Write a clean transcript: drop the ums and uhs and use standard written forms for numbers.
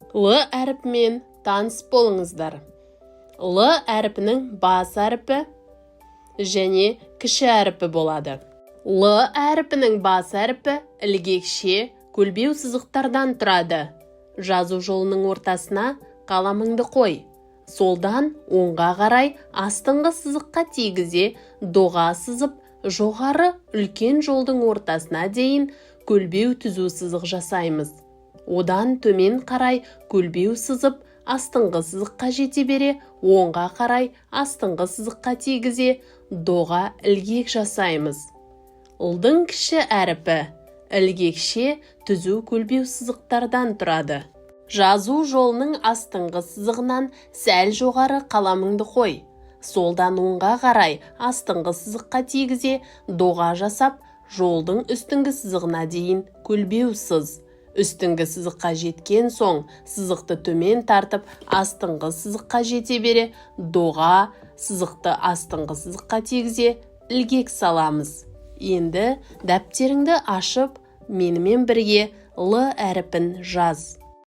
Л әріпімен таныс болыңыздар. Л әріпінің бас әріпі және кіші әріпі болады. Л әріпінің бас әріпі ілгекше көлбеу сызықтардан тұрады. Жазу жолының ортасына қаламыңды қой. Солдан оңға қарай астыңғы сызыққа тигізе доға сызып, жоғары үлкен жолдың ортасына дейін көлбеу түзу сызық жасаймыз. Одан төмен қарай көлбеу сызып, астыңғы сызыққа жете бере, оңға қарай астыңғы сызыққа тигізе доға ілгек жасаймыз. Лдың кіші әріпі ілгекше түзу көлбеу сызықтардан тұрады. Жазу жолының астыңғы сызығынан сәл жоғары қаламыңды қой. Солдан оңға қарай астыңғы сызыққа тигізе доға жасап, жолдың үстіңгі сызығына дейін көлбеу сыз. Үстіңгі сызыққа жеткен соң сызықты төмен тартып, астыңғы сызыққа жете бере, доға сызықты астыңғы сызыққа тигізе ілгек саламыз. Енді дәптеріңді ашып, менімен бірге Л әріпін жаз.